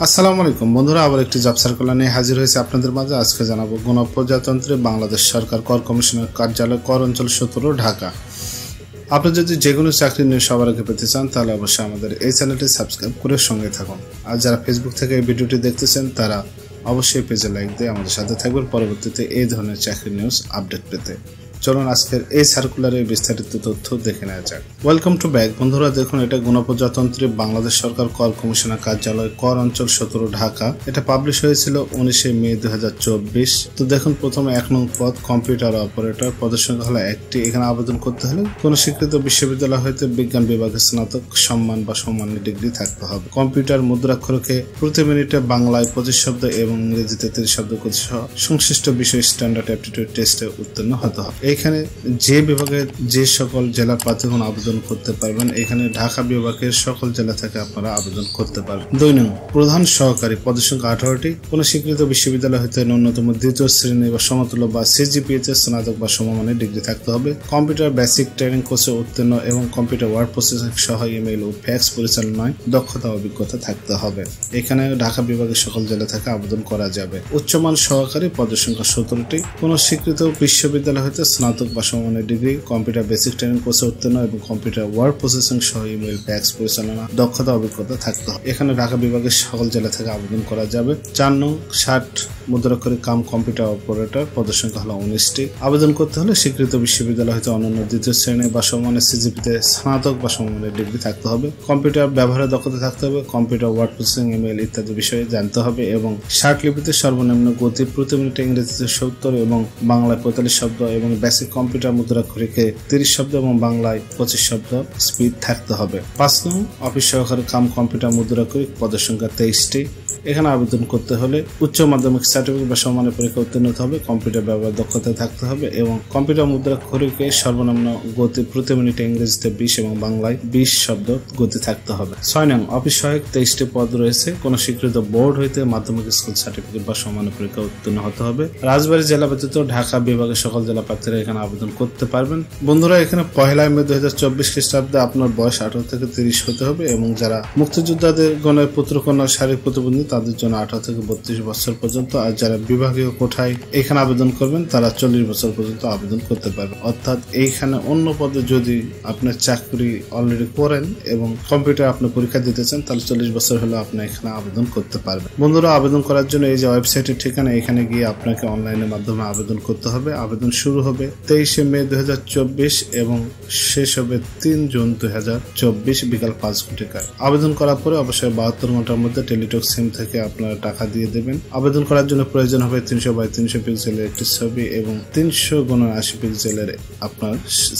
আসসালামু আলাইকুম বন্ধুরা, আবার একটি জব সার্কুলার নিয়ে হাজির হয়েছে আপনাদের মাঝে। আজকে জানাবো গণপ্রজাতন্ত্রী বাংলাদেশ সরকার কর কমিশনের কার্যালয় কর অঞ্চল 17 ঢাকা। আপনি যদি যে কোনো চাকরি নিয়ে সবার আগে পেতে চান তাহলে অবশ্যই আমাদের এই চ্যানেলটি সাবস্ক্রাইব করে সঙ্গে থাকুন। আর যারা ফেসবুক থেকে এই ভিডিওটি দেখতেছেন তারা অবশ্যই পেজে লাইক দিয়ে আমাদের সাথে থাকবেন পরবর্তীতে এই ধরনের চাকরি নিউজ আপডেট পেতে। চলুন আজকের এই সার্কুলারের বিস্তারিত তথ্য দেখে নেওয়া যাক। ওয়েলকাম টু ব্যাক বন্ধুরা, দেখুন এটা গণপ্রজাতন্ত্রী বাংলাদেশ সরকার কর কমিশনার কার্যালয় কর অঞ্চল 17 ঢাকা। এটা পাবলিশ হয়েছিল 19 মে 2024। তো দেখুন প্রথমে 1 নং পদ কম্পিউটার অপারেটর, পদের সংখ্যা হলো 1টি। এখানে আবেদন করতে হলে কোন স্বীকৃত বিশ্ববিদ্যালয় হইতে বিজ্ঞান বিভাগে স্নাতক সম্মান বা সম্মানী ডিগ্রি থাকতে হবে। কম্পিউটার মুদ্রাক্ষরকে প্রতি মিনিটে বাংলায় 25 শব্দ এবং ইংরেজিতে 30 শব্দ করে সংশ্লিষ্ট বিষয় স্ট্যান্ডার্ড অ্যাপটিটিউড টেস্টে উত্তীর্ণ হতে হবে। এখানে যে বিভাগে যে সকল জেলার প্রার্থীগণ আবেদন করতে পারবেন, এখানে ঢাকা বিভাগের সকল জেলা থেকে আপনারা আবেদন করতে পারবেন। 2 নং প্রধান সহকারী, পদের সংখ্যা 18টি। কোন স্বীকৃত বিশ্ববিদ্যালয় হতে ন্যূনতম 2য় শ্রেণী বা সমতুল্য বা সিজিপিএ তে স্নাতক বা সমমানের ডিগ্রি থাকতে হবে। কম্পিউটার বেসিক ট্রেনিং কোর্সে উত্তীর্ণ এবং কম্পিউটার ওয়ার্ড প্রসেসিং সহ ইমেইল ও ফ্যাক্স পরিচালনায় দক্ষতা অভিজ্ঞতা থাকতে হবে। এখানে ঢাকা বিভাগের সকল জেলা থেকে আবেদন করা যাবে। উচ্চমান সহকারী, পদের সংখ্যা 17টি। কোন স্বীকৃত বিশ্ববিদ্যালয় হতে স্নাতক বা সমমানের ডিগ্রি, কম্পিউটার বেসিক ট্রেনিং কোর্সে উত্তীর্ণ এবং কম্পিউটার ওয়ার্ড প্রসেসিং সহ ইমেইল ফ্যাক্স পরিচালনা দক্ষতা অভিজ্ঞতা থাকতে হবে। এখানে ঢাকা বিভাগের সকল জেলা থেকে আবেদন করা যাবে। 4 নং 60 মুদ্রাক্ষরিক কাম কম্পিউটার অপারেটর, পদের সংখ্যা হলো 19টি। আবেদন করতে হলে স্বীকৃত বিশ্ববিদ্যালয় হতে অনন্য 2য় শ্রেণী বা সমমানের সিজিপিতে স্নাতক বা সমমানের ডিগ্রি থাকতে হবে। কম্পিউটার ব্যবহারের দক্ষতা থাকতে হবে। কম্পিউটার ওয়ার্ড প্রসেসিং, ইমেইল ইত্যাদি বিষয়ে জানতে হবে এবং শার্ট লিপিতে সর্বনিম্ন গতি প্রতি মিনিটে ইংরেজিতে 70 এবং বাংলায় 45 শব্দ এবং বেসিক কম্পিউটার মুদ্রাক্ষরিকে 30 শব্দ এবং বাংলায় 25 শব্দ স্পিড থাকতে হবে। 5 নং অফিস সহকারী কাম কম্পিউটার মুদ্রাক্ষরিক, পদের সংখ্যা 23টি। এখানে আবেদন করতে হলে উচ্চ মাধ্যমিক সার্টিফিকেট বা সমমানের পরীক্ষা উত্তীর্ণ হতে হবে। কম্পিউটার ব্যবহার দক্ষতা থাকতে হবে এবং কম্পিউটার মুদ্রাক্ষরিকে সর্বনিম্ন গতি প্রতি মিনিটে ইংরেজিতে 20 এবং বাংলায় 20 শব্দ গতি থাকতে হবে। 6 নং অফিস সহায়ক, 23টি পদ রয়েছে। কোন স্বীকৃত বোর্ড হইতে মাধ্যমিক স্কুল সার্টিফিকেট বা সমমানের পরীক্ষা উত্তীর্ণ হতে হবে। রাজবাড়ী জেলা ব্যতীত ঢাকা বিভাগের সকল জেলা প্রার্থীরা এখানে আবেদন করতে পারবেন। বন্ধুরা, এখানে 1 মে 2024 খ্রিস্টাব্দে আপনার বয়স 18 থেকে 30 হতে হবে এবং যারা মুক্তিযোদ্ধাদের গণের পুত্রকন্যা শারীরিক প্রতিবন্ধী তাদের জন্য 18 থেকে 32 বছর পর্যন্ত, আর যারা বিভাগীয় কোঠায় এখানে আবেদন করবেন তারা 40 বছর পর্যন্ত আবেদন করতে পারবেন। অর্থাৎ এইখানে অন্য পদে যদি আপনার চাকরি অলরেডি করেন এবং কম্পিউটার আপনি পরীক্ষা দিতে চান তাহলে 40 বছর হলে আপনি এখানে আবেদন করতে পারবেন। বন্ধুরা, আবেদন করার জন্য এই যে ওয়েবসাইটের ঠিকানা, এখানে গিয়ে আপনাকে অনলাইনের মাধ্যমে আবেদন করতে হবে। আবেদন শুরু হবে 23 মে 2024 এবং শেষ হবে 3 জুন 2024 বিকাল 5 ঘটিকায়। আবেদন করার পরে অবশ্যই 72 ঘন্টার মধ্যে টেলিটক সিম থেকে আপনারা টাকা দিয়ে দেবেন। আবেদন করার জন্য প্রয়োজন হবে 300 বাই 300 পিক্সেলের একটি ছবি এবং 300x80 পিক্সেলের আপনার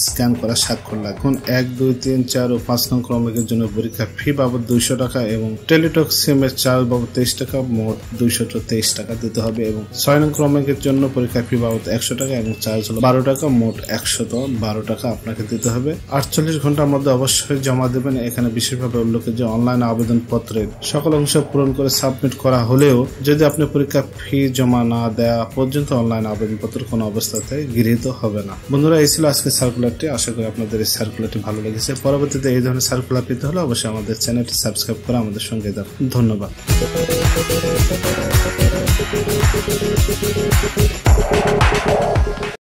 স্ক্যান করা স্বাক্ষর লাগবে। 1, 2, 3, 4 ও 5 নং ক্রমিকের জন্য পরীক্ষা ফি বাবদ 200 টাকা এবং টেলিটক সিমের চার্জ বাবদ 23 টাকা, মোট 223 টাকা দিতে হবে এবং 6 নং ক্রমিকের জন্য পরীক্ষা ফি বাবদ 100 টাকা এবং চার্জ হলো 12 টাকা, মোট 112 টাকা আপনাকে দিতে হবে। 48 ঘন্টার মধ্যে অবশ্যই জমা দেবেন। এখানে বিশেষভাবে উল্লেখ যে অনলাইন আবেদন পত্রের সকল অংশ পূরণ করে সাবমিট করা হলেও যদি আপনি পরীক্ষা ফি জমা না দেওয়া পর্যন্ত অনলাইন আবেদনপত্র কোনো অবস্থাতে গৃহীত হবে না। বন্ধুরা, এই ছিল আজকের সার্কুলারটি। আশা করি আপনাদের এই সার্কুলারটি ভালো লেগেছে। পরবর্তীতে এই ধরনের সার্কুলার পেতে হলে অবশ্যই আমাদের চ্যানেলটি সাবস্ক্রাইব করে আমাদের সঙ্গে থাকুন। ধন্যবাদ।